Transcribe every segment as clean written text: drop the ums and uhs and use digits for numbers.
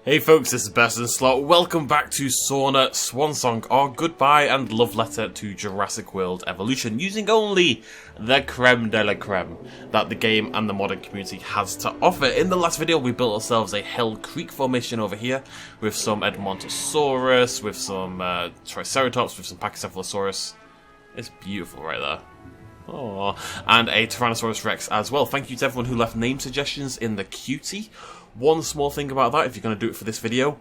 Hey folks, this is BestInSlot. Welcome back to Sorna Swansong, our goodbye and love letter to Jurassic World Evolution, using only the creme de la creme that the game and the modding community has to offer. In the last video, we built ourselves a Hell Creek formation over here, with some Albertaceratops, with some Triceratops, with some Pachycephalosaurus. It's beautiful right there. Oh, and a Tyrannosaurus Rex as well. Thank you to everyone who left name suggestions in the QT. One small thing about that, if you're going to do it for this video,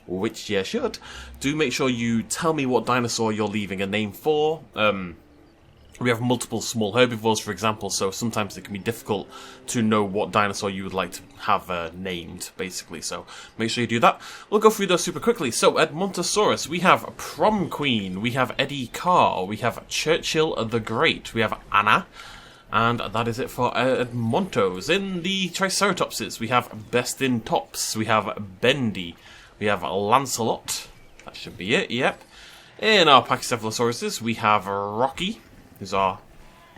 which you should, do make sure you tell me what dinosaur you're leaving a name for. We have multiple small herbivores, for example, so sometimes it can be difficult to know what dinosaur you would like to have named, basically. So make sure you do that. We'll go through those super quickly. So, Albertasaurus, we have Prom Queen, we have Eddie Carr, we have Churchill the Great, we have Anna, and that is it for Edmontos. In the Triceratopses, we have BestInTops, we have Bendy, we have Lancelot, that should be it, yep. In our Pachycephalosauruses, we have Rocky, who's our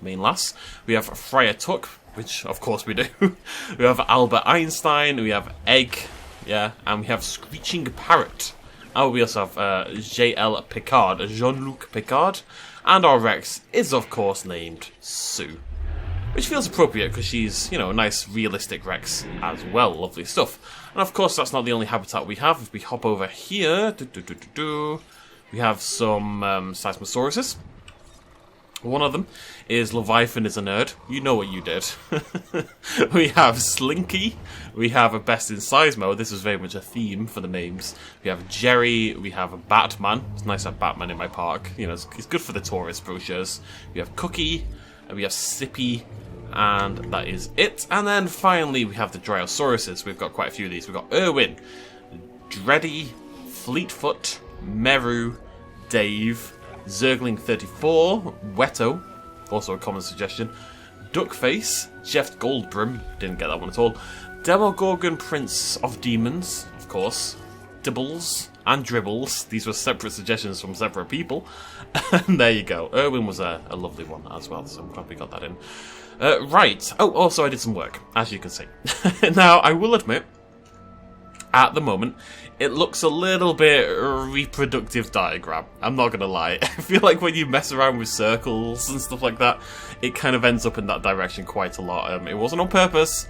main lass. We have Friar Tuck, which of course we do. We have Albert Einstein, we have Egg, yeah, and we have Screeching Parrot. And we also have J.L. Picard, Jean-Luc Picard, and our Rex is of course named Sue. Which feels appropriate because she's, you know, a nice realistic Rex as well. Lovely stuff. And of course, that's not the only habitat we have. If we hop over here, we have some Seismosauruses. One of them is Leviathan is a nerd. You know what you did. We have Slinky. We have a Best in Seismo. This is very much a theme for the names. We have Jerry. We have a Batman. It's nice to have Batman in my park. You know, it's good for the tourist brochures. We have Cookie. And we have Sippy. And that is it. And then finally we have the Dryosauruses. We've got quite a few of these. We've got Irwin, Dreddy, Fleetfoot, Meru, Dave, Zergling34, Weto, also a common suggestion, Duckface, Jeff Goldbrum, didn't get that one at all, Demogorgon Prince of Demons, of course, Dibbles, and Dribbles. These were separate suggestions from separate people. And there you go. Irwin was a lovely one as well, so I'm glad we got that in. Right. Oh, also I did some work, as you can see. Now, I will admit, at the moment, it looks a little bit reproductive diagram. I'm not going to lie. I feel like when you mess around with circles and stuff like that, it kind of ends up in that direction quite a lot. It wasn't on purpose.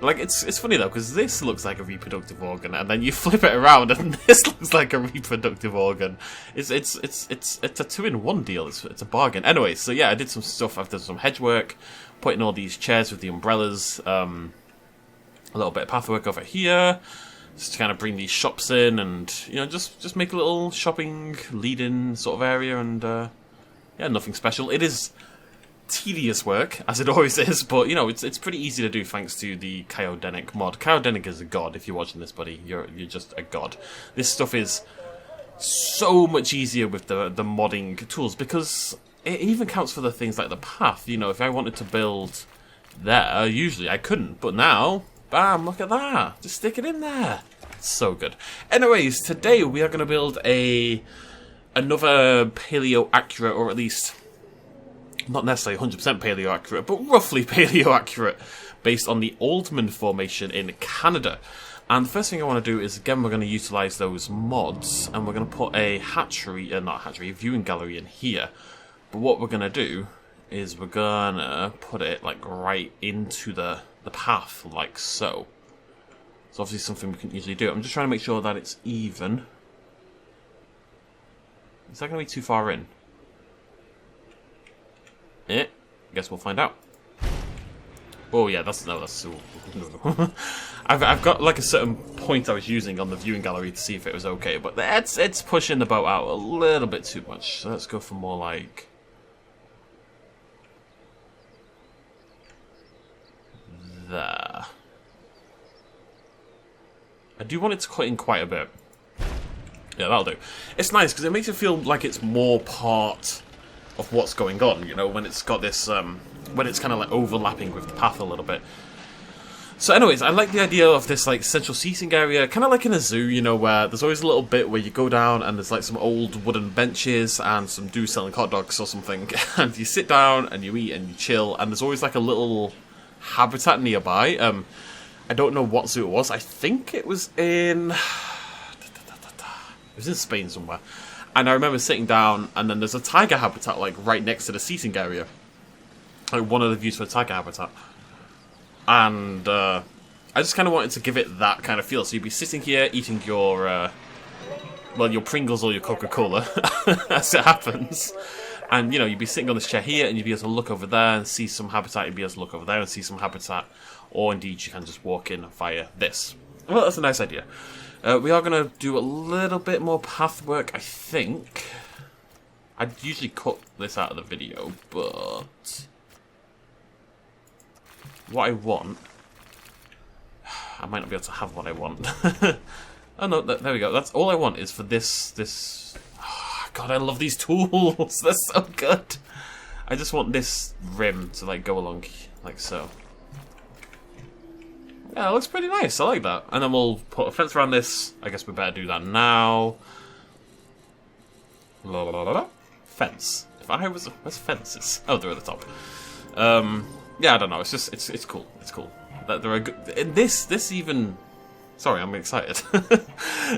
Like, it's funny though, because this looks like a reproductive organ, and then you flip it around, and this looks like a reproductive organ. It's a 2-in-1 deal. It's a bargain. Anyway, so yeah, I did some stuff. I've done some hedge work, putting all these chairs with the umbrellas, a little bit of pathwork over here, just to kind of bring these shops in, and you know, just make a little shopping lead-in sort of area, and yeah, nothing special. It is tedious work, as it always is, but you know, it's pretty easy to do thanks to the Kyodenic mod. Kyodenic is a god. If you're watching this, buddy, you're just a god. This stuff is so much easier with the modding tools, because it even counts for the things like the path. You know, if I wanted to build there, usually I couldn't, but now, bam, look at that, just stick it in there. It's so good. Anyways, today we are going to build another paleo accurate, or at least not necessarily 100% paleo accurate, but roughly paleo accurate, based on the Oldman Formation in Canada. And the first thing I want to do is, again, we're going to utilize those mods, and we're going to put a a viewing gallery in here. But what we're going to do is we're going to put it like right into the path, like so. It's obviously something we can easily do. I'm just trying to make sure that it's even. Is that going to be too far in? I guess we'll find out. Oh yeah, that's no. I've got like a certain point I was using on the viewing gallery to see if it was okay, but it's pushing the boat out a little bit too much. So let's go for more like there. I do want it to cut in quite a bit. Yeah, that'll do. It's nice because it makes it feel like it's more part of what's going on, you know, when it's got this, when it's kind of like overlapping with the path a little bit. So anyways, I like the idea of this like central seating area, kind of like in a zoo, you know, where there's always a little bit where you go down and there's like some old wooden benches and some dudes selling hot dogs or something, and you sit down and you eat and you chill, and there's always like a little habitat nearby. I don't know what zoo it was. I think it was in was in Spain somewhere. And I remember sitting down, and then there's a tiger habitat, like, right next to the seating area. Like, one of the views for the tiger habitat. And, I just kind of wanted to give it that kind of feel. So you'd be sitting here, eating your, well, your Pringles or your Coca-Cola, as it happens. And, you know, you'd be sitting on this chair here, and you'd be able to look over there and see some habitat. You'd be able to look over there and see some habitat. Or, indeed, you can just walk in via this. Well, that's a nice idea. We are going to do a little bit more path work, I think. I'd usually cut this out of the video, but what I want... I might not be able to have what I want. Oh no, there we go. That's all I want is for this... Oh, God, I love these tools. They're so good. I just want this rim to like go along like so. Yeah, it looks pretty nice. I like that. And then we'll put a fence around this. I guess we better do that now. La, la, la, la. Fence. If I was... Where's fences? Oh, they're at the top. Yeah, I don't know. It's just... It's cool. It's cool. There are good... This even... Sorry, I'm excited.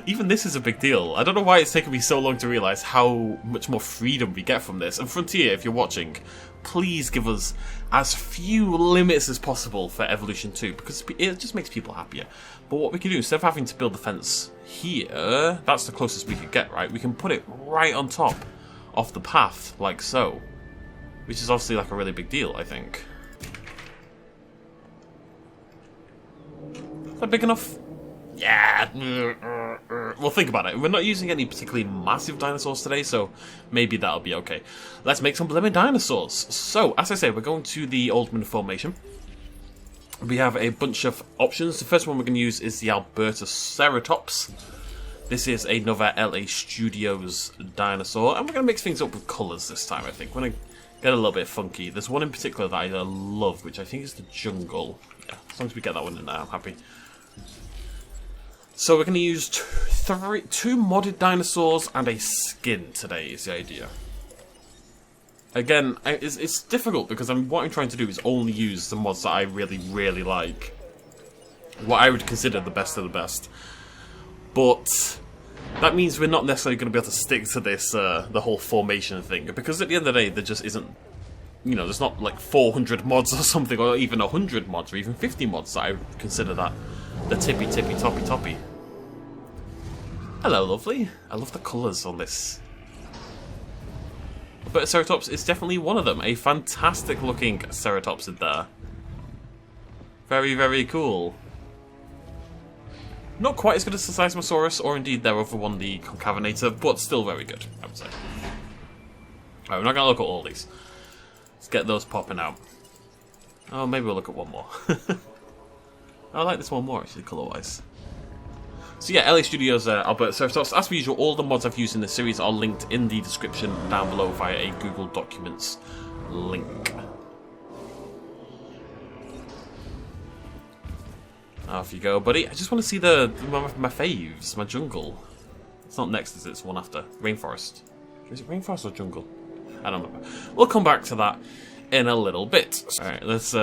Even this is a big deal. I don't know why it's taken me so long to realise how much more freedom we get from this. And Frontier, if you're watching, please give us as few limits as possible for Evolution 2, because it just makes people happier. But what we can do, instead of having to build the fence here, that's the closest we could get, right? We can put it right on top of the path, like so. Which is obviously like a really big deal, I think. Is that big enough? Yeah, well, think about it. We're not using any particularly massive dinosaurs today, so maybe that'll be okay. Let's make some blimmin' dinosaurs. So, as I say, we're going to the Oldman formation. We have a bunch of options. The first one we're going to use is the Albertaceratops. This is another LA Studios dinosaur, and we're going to mix things up with colours this time, I think. We're going to get a little bit funky. There's one in particular that I love, which I think is the jungle. Yeah, as long as we get that one in there, I'm happy. So we're going to use two modded dinosaurs and a skin today is the idea. Again, it's difficult because what I'm trying to do is only use the mods that I really, really like. What I would consider the best of the best. But that means we're not necessarily going to be able to stick to this, the whole formation thing. Because at the end of the day, there just isn't, you know, there's not like 400 mods or something, or even 100 mods, or even 50 mods that I would consider that the tippy toppy. Hello, lovely. I love the colours on this. But Ceratops is definitely one of them. A fantastic looking Ceratops in there. Very, very cool. Not quite as good as the Seismosaurus, or indeed their other one, the Concavenator, but still very good, I would say. Alright, we're not going to look at all these. Let's get those popping out. Oh, maybe we'll look at one more. I like this one more, actually, colour-wise. So yeah, LA Studios Albertaceratops. As per usual, all the mods I've used in this series are linked in the description down below via a Google Documents link. Off you go, buddy. I just want to see my faves, my jungle. It's not next, is it? It's one after. Rainforest. Is it rainforest or jungle? I don't remember. We'll come back to that in a little bit. Alright, let's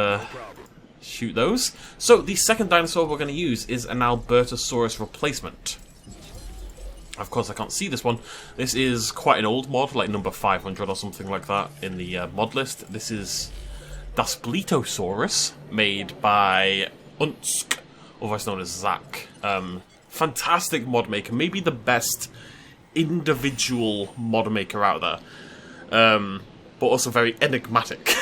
shoot those. So the second dinosaur we're going to use is an Albertasaurus replacement. Of course, I can't see this one. This is quite an old mod, like number 500 or something like that in the mod list. This is Daspletosaurus, made by Unsk, otherwise known as Zach. Fantastic mod maker, maybe the best individual mod maker out there. But also very enigmatic.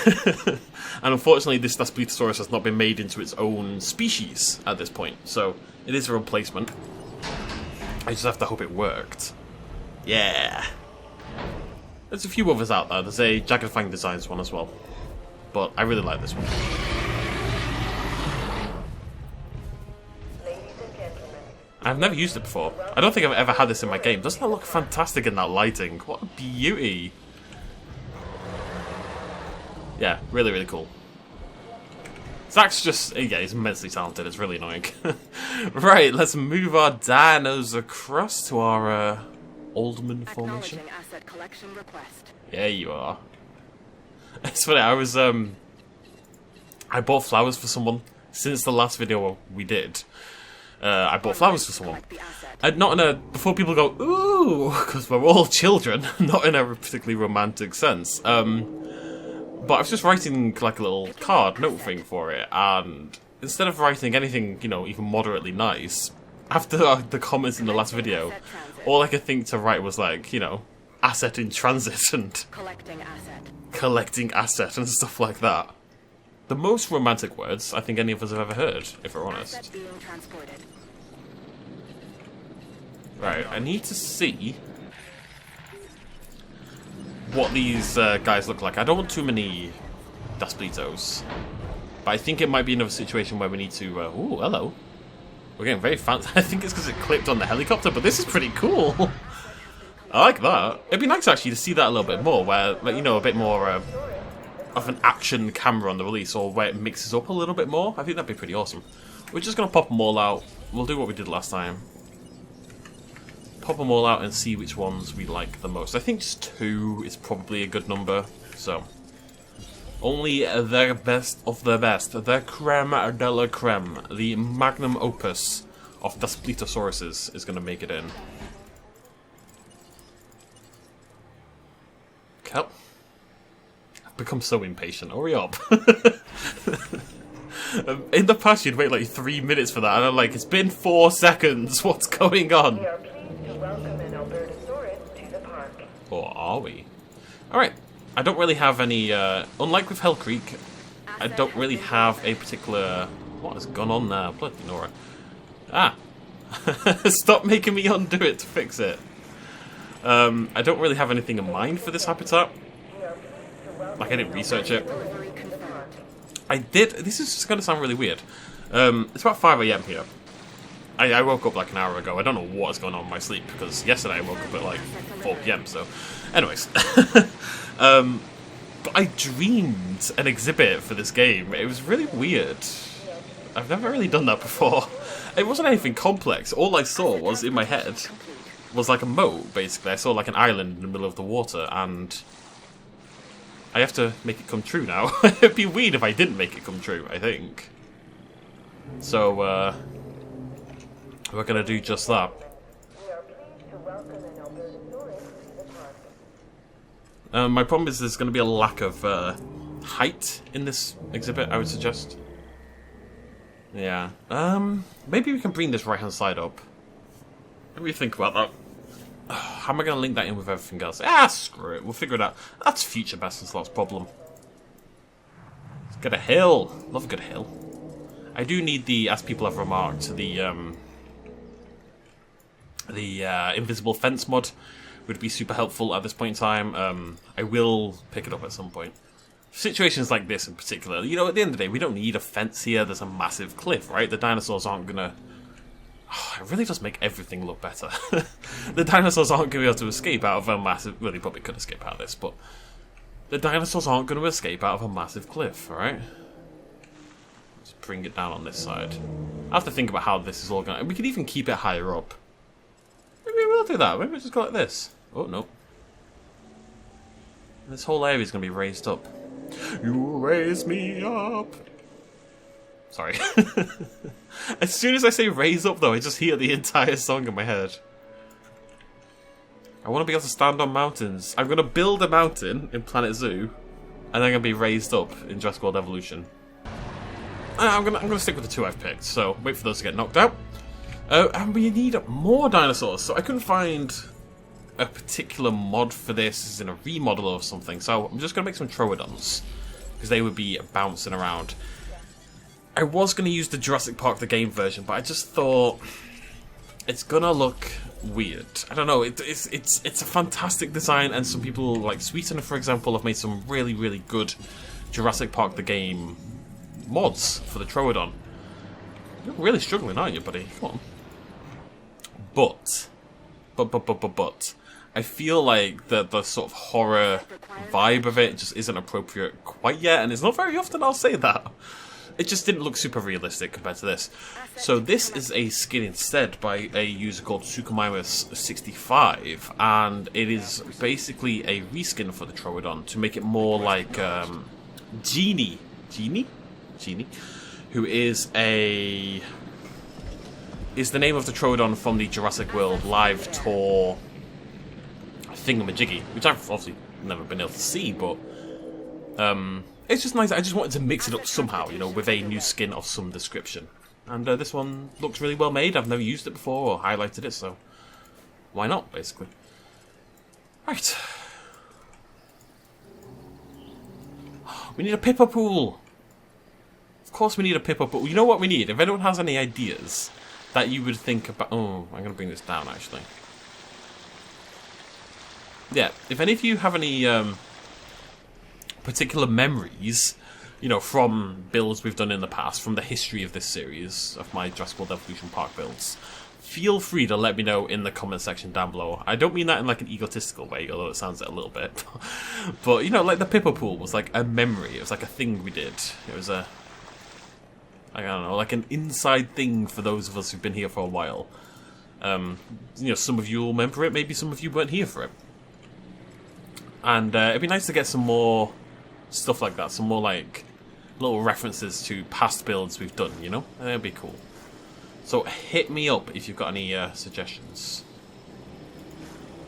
And unfortunately, this Daspletosaurus has not been made into its own species at this point, so it is a replacement. I just have to hope it worked. Yeah. There's a few others out there. There's a Jagged Fang Designs one as well, but I really like this one. I've never used it before. I don't think I've ever had this in my game. Doesn't that look fantastic in that lighting? What a beauty. Yeah, really, really cool. Zach's just, yeah, he's immensely talented. It's really annoying. Right, let's move our dinos across to our Oldman formation. Asset collection request. Yeah, you are. It's funny, I bought flowers for someone since the last video we did. I bought flowers for someone. Not in a... Before people go, ooh, because we're all children, not in a particularly romantic sense. But I was just writing like a little card note thing for it, and instead of writing anything, you know, even moderately nice, after the comments in the last video, all I could think to write was like, you know, asset in transit and collecting asset and stuff like that. The most romantic words I think any of us have ever heard, if we're honest. Right, I need to see what these guys look like. I don't want too many Daspletos, but I think it might be another situation where we need to... ooh, hello. We're getting very fancy. I think it's because it clipped on the helicopter, but this is pretty cool. I like that. It'd be nice actually to see that a little bit more, where, like, you know, a bit more of an action camera on the release, or where it mixes up a little bit more. I think that'd be pretty awesome. We're just going to pop them all out. We'll do what we did last time. Pop them all out and see which ones we like the most. I think just 2 is probably a good number. So, only the best of the best, the creme de la creme, the magnum opus of Daspletosaurus is going to make it in. Okay. I've become so impatient. Hurry up. In the past, you'd wait like 3 minutes for that, and I'm like, it's been 4 seconds. What's going on? We are pleased to welcome an Albertasaurus to the park. Or are we? Alright, I don't really have any, unlike with Hell Creek, I don't really have a particular... What has gone on there? Bloody Nora. Ah! Stop making me undo it to fix it. I don't really have anything in mind for this habitat. Like, I didn't research it. I did... This is just going to sound really weird. It's about 5 AM here. I woke up like an hour ago. I don't know what's going on in my sleep, because yesterday I woke up at like 4 PM, so... Anyways. But I dreamed an exhibit for this game. It was really weird. I've never really done that before. It wasn't anything complex. All I saw was, in my head, was like a moat, basically. I saw like an island in the middle of the water, and... I have to make it come true now. It'd be weird if I didn't make it come true, I think. So, we're gonna do just that. My problem is there's gonna be a lack of height in this exhibit, I would suggest. Yeah. Maybe we can bring this right-hand side up. Let me think about that. How am I going to link that in with everything else? Ah, screw it. We'll figure it out. That's future BestInSlot's problem. Let's get a hill. Love a good hill. I do need the, as people have remarked, the invisible fence mod would be super helpful at this point in time. I will pick it up at some point. Situations like this in particular, you know, at the end of the day, we don't need a fence here. There's a massive cliff, right? The dinosaurs aren't going to... Oh, it really does make everything look better. The dinosaurs aren't going to be able to escape out of a massive... Well, they probably could escape out of this, but... The dinosaurs aren't going to escape out of a massive cliff, alright? Let's bring it down on this side. I have to think about how this is all going to... We could even keep it higher up. Maybe we'll do that. Maybe we'll just go like this. Oh, no. This whole area is going to be raised up. You raise me up. Sorry. As soon as I say raise up, though, I just hear the entire song in my head. I want to be able to stand on mountains. I'm going to build a mountain in Planet Zoo, and I'm going to be raised up in Jurassic World Evolution. I'm going to stick with the 2 I've picked, so wait for those to get knocked out. And we need more dinosaurs, so I couldn't find a particular mod for this as in a remodel or something, so I'm just going to make some Troodons, because they would be bouncing around. I was going to use the Jurassic Park the game version, but I just thought it's going to look weird. I don't know, it's a fantastic design, and some people, like Sweetener for example, have made some really, really good Jurassic Park the game mods for the Troodon. You're really struggling, aren't you, buddy? Come on. But, I feel like the sort of horror vibe of it just isn't appropriate quite yet, and it's not very often I'll say that. It just didn't look super realistic compared to this. So this is a skin instead by a user called Sukumimus65, and it is basically a reskin for the Troodon to make it more like Genie, who is a is the name of the Troodon from the Jurassic World live tour thingamajiggy, which I've obviously never been able to see, but it's just nice. I just wanted to mix it up somehow, you know, with a new skin of some description. And this one looks really well made. I've never used it before or highlighted it, so why not, basically. Right. We need a Pippa pool. Of course we need a Pippa pool. You know what we need? If anyone has any ideas that you would think about... Oh, I'm going to bring this down, actually. Yeah, if any of you have any particular memories, you know, from builds we've done in the past, from the history of this series, of my Jurassic World Evolution Park builds, feel free to let me know in the comment section down below. I don't mean that in like an egotistical way, although it sounds it a little bit. But, you know, like the Pippa pool was like a memory. It was like a thing we did. It was a... I don't know, like an inside thing for those of us who've been here for a while. You know, some of you will remember it, maybe some of you weren't here for it. And it'd be nice to get some more stuff like that, some more like little references to past builds we've done, you know? That'd be cool. So hit me up if you've got any suggestions.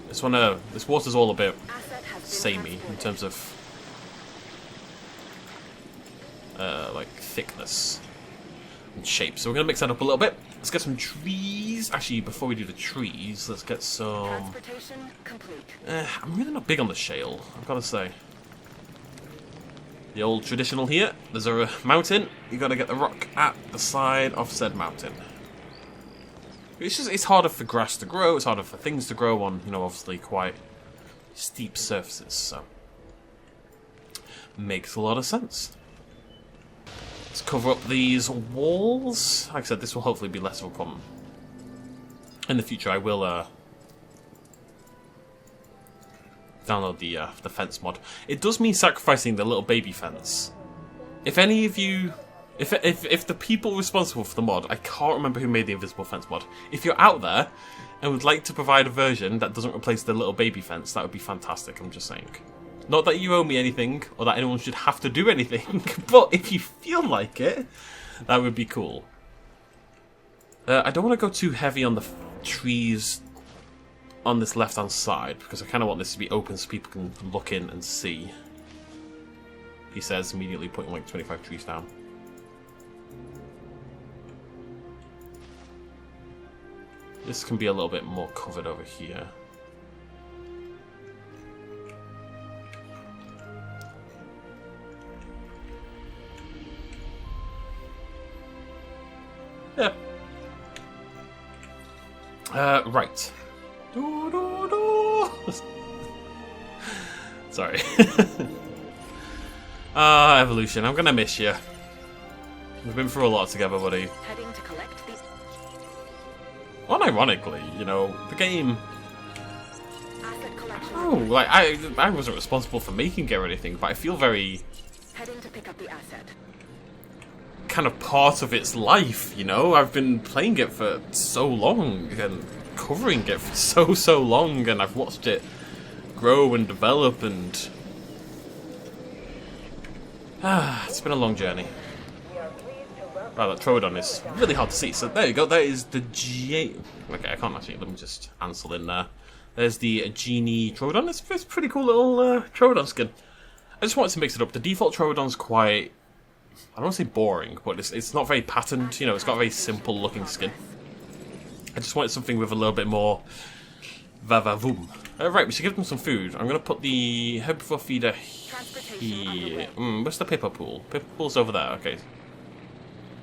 This water's all a bit samey in terms of like thickness and shape. So we're gonna mix that up a little bit. Let's get some trees. Actually, before we do the trees, let's get some... Transportation complete. I'm really not big on the shale, I've got to say. The old traditional here. There's a mountain. You got to get the rock at the side of said mountain. It's harder for grass to grow. It's harder for things to grow on, you know, obviously quite steep surfaces. So makes a lot of sense. Let's cover up these walls. Like I said, this will hopefully be less of a problem. In the future, I will download the fence mod. It does mean sacrificing the little baby fence. If any of you, if the people responsible for the mod, I can't remember who made the invisible fence mod. If you're out there and would like to provide a version that doesn't replace the little baby fence, that would be fantastic. I'm just saying. Not that you owe me anything, or that anyone should have to do anything, but if you feel like it, that would be cool. I don't want to go too heavy on the trees on this left-hand side, because I kind of want this to be open so people can look in and see. He says, immediately putting like 25 trees down. This can be a little bit more covered over here. Yeah. Right. Sorry. Evolution, I'm gonna miss you. We've been through a lot together, buddy. Heading to collect the... Unironically, you know, the game... Asset collection. Oh, like, I wasn't responsible for making it or anything, but I feel very... Heading to pick up the asset. kind of part of its life, you know? I've been playing it for so long and covering it for so long, and I've watched it grow and develop, and it's been a long journey. Wow, that Troodon is really hard to see. So there you go, that is the Okay, I can't actually, let me just answer in there. There's the Genie Troodon. It's a pretty cool little Troodon skin. I just wanted to mix it up. The default Troodon's quite, I don't want to say boring, but it's not very patterned, you know, it's got a very simple looking skin. I just wanted something with a little bit more va-va-voom. Right, we should give them some food. I'm going to put the herbivore feeder here. Where's the Pippa pool? Pippa pool's over there, okay.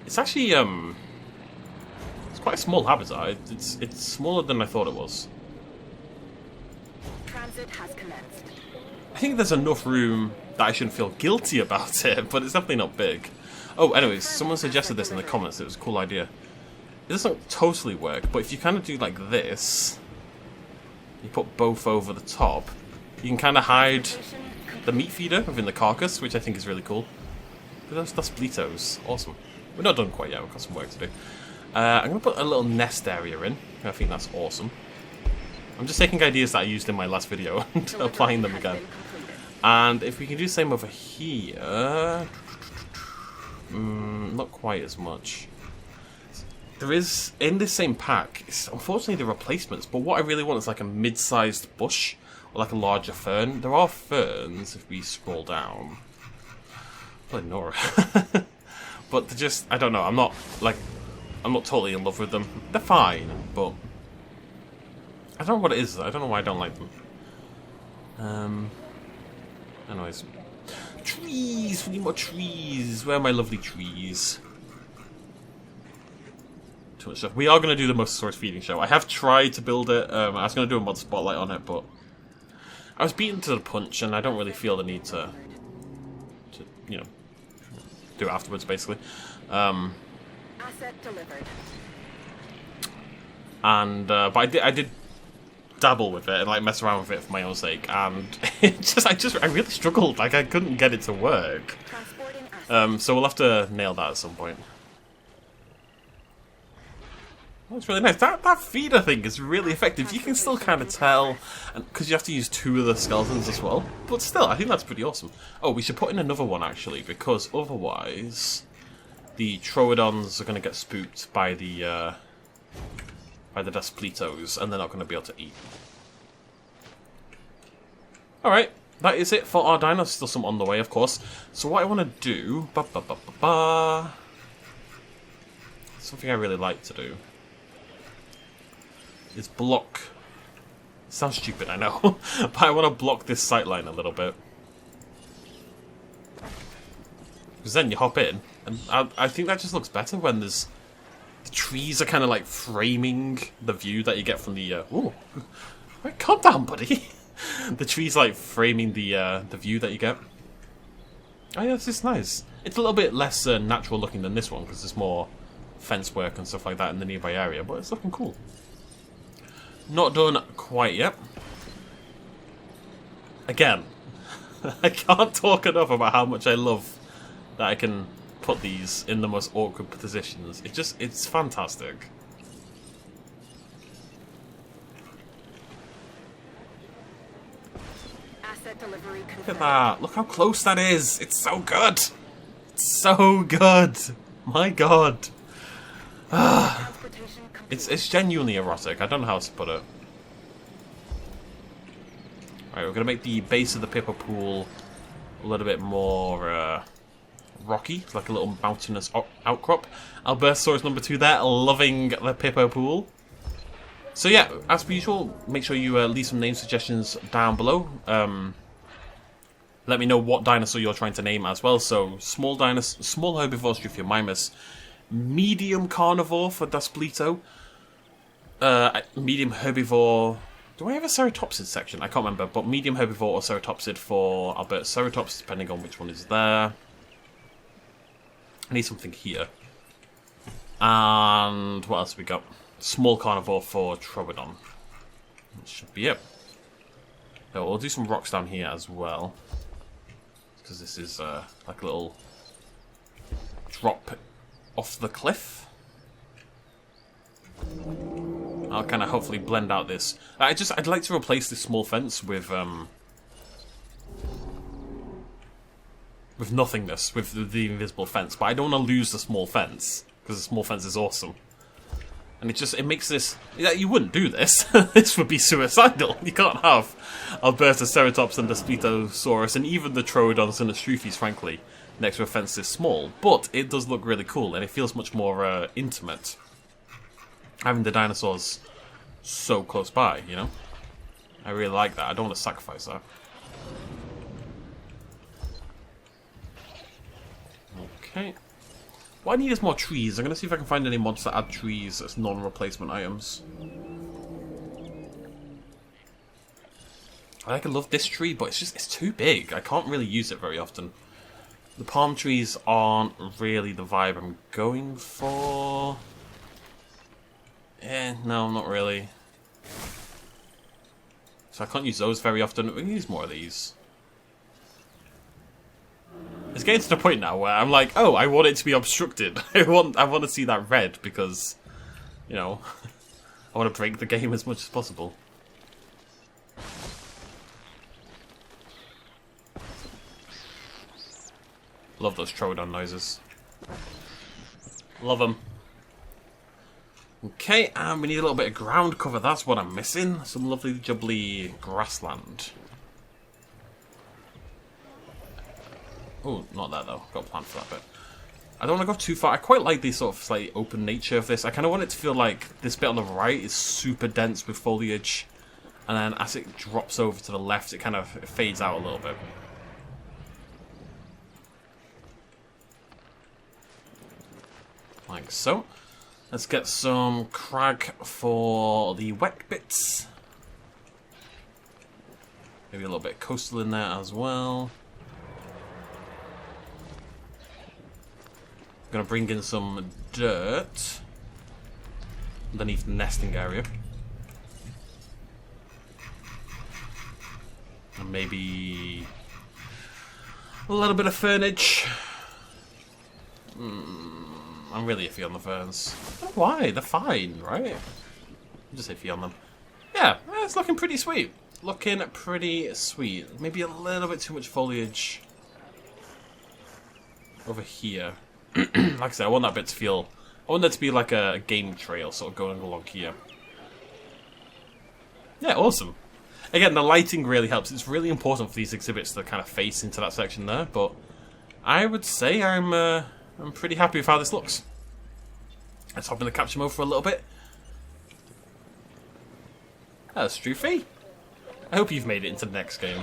It's actually, it's quite a small habitat. It's smaller than I thought it was. Transit has commenced. I think there's enough room that I shouldn't feel guilty about it, but it's definitely not big. Oh, anyways, someone suggested this in the comments. It was a cool idea. It doesn't totally work, but if you kind of do like this, you put both over the top, you can kind of hide the meat feeder within the carcass, which I think is really cool. But that's Daspletosaurus. Awesome. We're not done quite yet, we've got some work to do. I'm going to put a little nest area in. I think that's awesome. I'm just taking ideas that I used in my last video and applying them again. And if we can do the same over here... not quite as much. there is, in this same pack, it's unfortunately the replacements, but what I really want is like a mid-sized bush, or like a larger fern. There are ferns, if we scroll down. Bloody Nora. But they're just, I don't know, I'm not totally in love with them. They're fine, but I don't know what it is. I don't know why I don't like them. Anyways. Trees! We need more trees! Where are my lovely trees? Too much stuff. We are going to do the Mosasaurus feeding show. I have tried to build it. I was going to do a mod spotlight on it, but I was beaten to the punch, and I don't really feel the need to you know, do it afterwards, basically. Asset delivered. And but I did dabble with it and like mess around with it for my own sake, and I really struggled. Like I couldn't get it to work. So we'll have to nail that at some point. That's really nice. That feeder thing is really effective. You can still kind of tell, because you have to use 2 of the skeletons as well. But still, I think that's pretty awesome. Oh, we should put in another one actually, because otherwise the Troodons are going to get spooked by the Daspletos, and they're not going to be able to eat. Alright, that is it for our dinos. Still some on the way, of course. So what I want to do... something I really like to do is block... Sounds stupid, I know. But I want to block this sightline a little bit. Because then you hop in, and I think that just looks better when there's... The trees are kind of like framing the view that you get from the... Ooh! Right, calm down, buddy! The trees like framing the view that you get. Oh yeah, this is nice. It's a little bit less natural looking than this one, because there's more fence work and stuff like that in the nearby area, but it's looking cool. Not done quite yet. Again, I can't talk enough about how much I love that I can put these in the most awkward positions. It's fantastic. Asset delivery confirmed. Look at that. Look how close that is. It's so good. It's so good. My god. Transportation complete. It's genuinely erotic. I don't know how else to put it. Alright, we're going to make the base of the Pippa pool a little bit more rocky. Like a little mountainous outcrop. Albertasaurus number 2 there, loving the Pippa pool. So yeah, as per usual, make sure you leave some name suggestions down below. Let me know what dinosaur you're trying to name as well. So small herbivore Struthiomimus, medium carnivore for Daspleto, medium herbivore. Do I have a ceratopsid section? I can't remember, but medium herbivore or ceratopsid for Albertaceratops, depending on which one is there. I need something here. And what else have we got? Small carnivore for Troodon. That should be it. So we'll do some rocks down here as well, because this is like a little drop off the cliff. I'll kind of hopefully blend out this. I'd like to replace this small fence with nothingness, with the invisible fence. But I don't want to lose the small fence, because the small fence is awesome. And it makes this... You wouldn't do this. This would be suicidal. You can't have Albertaceratops and Daspletosaurus and even the Troodons and the Struthies, frankly, next to a fence this small. But it does look really cool, and it feels much more intimate, having the dinosaurs so close by, you know? I really like that. I don't want to sacrifice that. Okay. What I need is more trees. I'm going to see if I can find any mods that add trees as non-replacement items. I love this tree, but it's too big. I can't really use it very often. The palm trees aren't really the vibe I'm going for. No, not really. So I can't use those very often. We can use more of these. It's getting to the point now where I'm like, oh, I want it to be obstructed. I want to see that red because, you know, I want to break the game as much as possible. Love those Troodon noises. Love them. Okay, and we need a little bit of ground cover. That's what I'm missing. Some lovely, jubbly grassland. Oh, not there though. Got a plan for that bit. I don't want to go too far. I quite like the sort of slightly open nature of this. I kind of want it to feel like this bit on the right is super dense with foliage. And then as it drops over to the left, it kind of fades out a little bit. Like so. Let's get some crag for the wet bits. Maybe a little bit of coastal in there as well. I'm going to bring in some dirt underneath the nesting area. And maybe a little bit of fernage. I'm really iffy on the ferns. I don't know why, they're fine, right? I'm just iffy on them. Yeah, it's looking pretty sweet. Looking pretty sweet. Maybe a little bit too much foliage over here. Like I said, I want that bit to feel... I want that to be like a game trail sort of going along here. Yeah, awesome. Again, the lighting really helps. It's really important for these exhibits to kind of face into that section there, but I would say I'm pretty happy with how this looks. Let's hop in the capture mode for a little bit. That's Stroofy. I hope you've made it into the next game.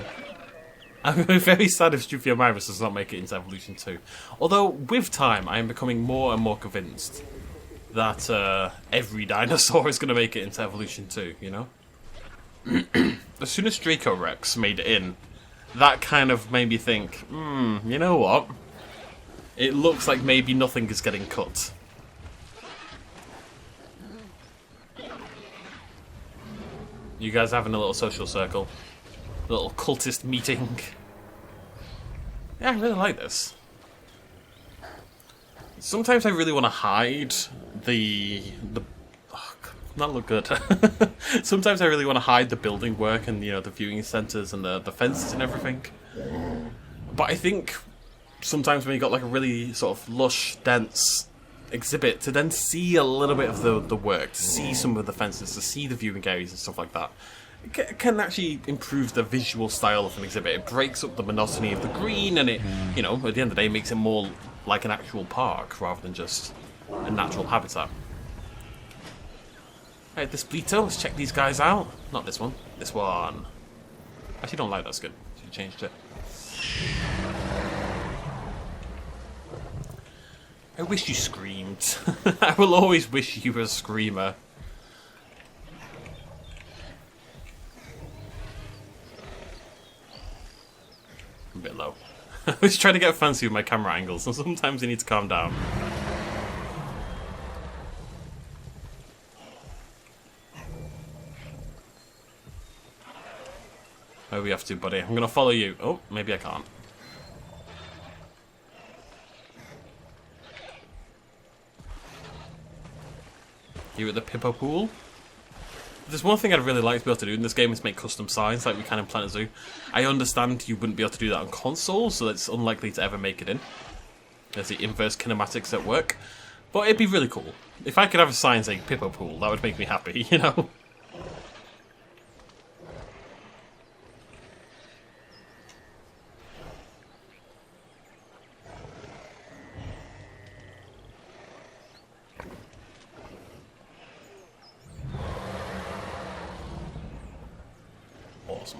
I'm very sad if Stroofiomirus does not make it into Evolution 2. Although, with time, I am becoming more and more convinced that every dinosaur is going to make it into Evolution 2, you know? As soon as Draco Rex made it in, that kind of made me think, you know what? It looks like maybe nothing is getting cut. You guys having a little social circle. A little cultist meeting. Yeah, I really like this. Sometimes I really want to hide the oh, not look good. Sometimes I really want to hide the building work and, you know, the viewing centres and the fences and everything. But I think sometimes when you got like a really sort of lush, dense exhibit, to then see a little bit of the work, to see some of the fences, to see the viewing areas and stuff like that, it can actually improve the visual style of an exhibit. It breaks up the monotony of the green, and it, you know, at the end of the day, makes it more like an actual park rather than just a natural habitat. Alright, this Daspletosaurus, let's check these guys out. Not this one, this one. Actually, don't like that skin. Should changed it. I wish you screamed. I will always wish you were a screamer. I'm a bit low. I was trying to get fancy with my camera angles, so sometimes you need to calm down. Where are we off to, buddy? I'm gonna follow you. Oh, maybe I can't. Here at the Pippo Pool. There's one thing I'd really like to be able to do in this game is make custom signs like we can in Planet Zoo. I understand you wouldn't be able to do that on console, so it's unlikely to ever make it in. There's the inverse kinematics at work. But it'd be really cool. If I could have a sign saying Pippo Pool, that would make me happy, you know? Awesome.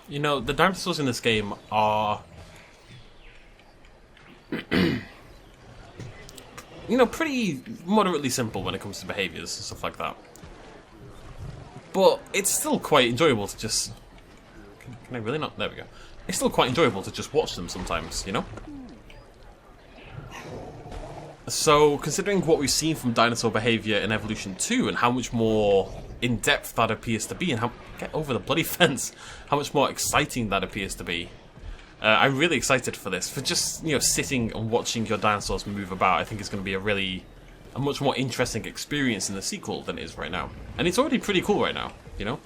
You know, the dinosaurs in this game are, you know, pretty moderately simple when it comes to behaviours and stuff like that. But it's still quite enjoyable to just... Can I really not? There we go. It's still quite enjoyable to just watch them sometimes, you know? So, considering what we've seen from dinosaur behaviour in Evolution 2 and how much more in-depth that appears to be, and how... Get over the bloody fence! How much more exciting that appears to be. I'm really excited for this. For just, you know, sitting and watching your dinosaurs move about, I think it's going to be a much more interesting experience in the sequel than it is right now. And it's already pretty cool right now, you know?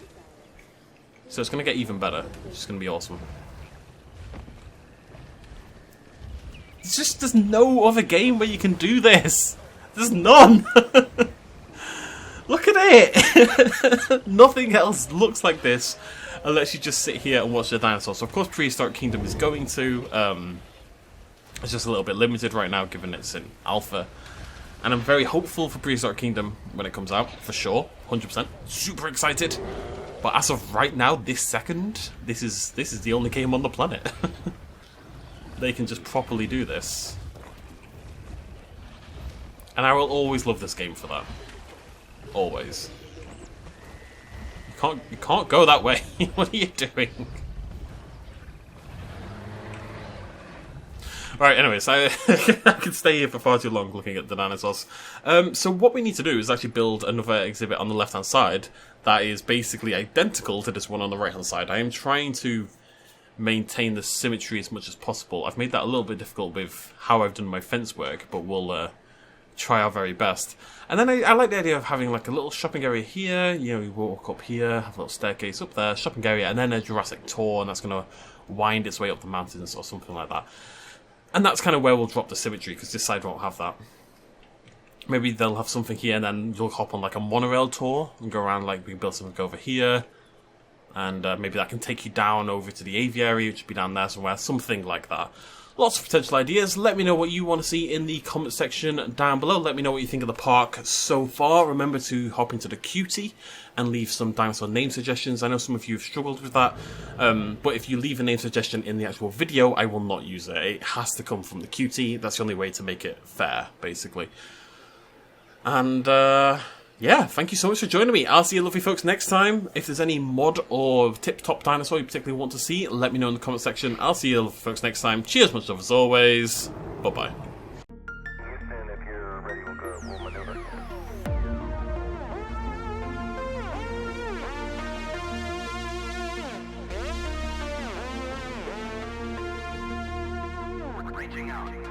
So it's going to get even better. It's just going to be awesome. There's no other game where you can do this. There's none. Look at it. Nothing else looks like this unless you just sit here and watch the dinosaurs. So of course Prehistoric Kingdom is going to. It's just a little bit limited right now given it's in alpha. And I'm very hopeful for Prehistoric Kingdom when it comes out, for sure. 100%. Super excited. But as of right now, this second, this is the only game on the planet. They can just properly do this. And I will always love this game for that. Always. You can't go that way. What are you doing? Right, anyways, I could stay here for far too long looking at the dinosaurs. So what we need to do is actually build another exhibit on the left-hand side that is basically identical to this one on the right-hand side. I am trying to maintain the symmetry as much as possible. I've made that a little bit difficult with how I've done my fence work, but we'll try our very best. And then I like the idea of having like a little shopping area here. You know, you walk up here, have a little staircase up there, shopping area, and then a Jurassic tour, and that's going to wind its way up the mountains or something like that. And that's kind of where we'll drop the symmetry, because this side won't have that. Maybe they'll have something here, and then you'll hop on like a monorail tour and go around, like we can build something over here. And maybe that can take you down over to the aviary, which would be down there somewhere, something like that. Lots of potential ideas. Let me know what you want to see in the comment section down below. Let me know what you think of the park so far. Remember to hop into the Qt and leave some dinosaur name suggestions. I know some of you have struggled with that, but if you leave a name suggestion in the actual video, I will not use it. It has to come from the Qt. That's the only way to make it fair, basically. And yeah, thank you so much for joining me. I'll see you lovely folks next time. If there's any mod or tip-top dinosaur you particularly want to see, let me know in the comment section. I'll see you lovely folks next time. Cheers, much love as always. Bye-bye. Houston, if you're ready, we'll maneuver. Reaching out.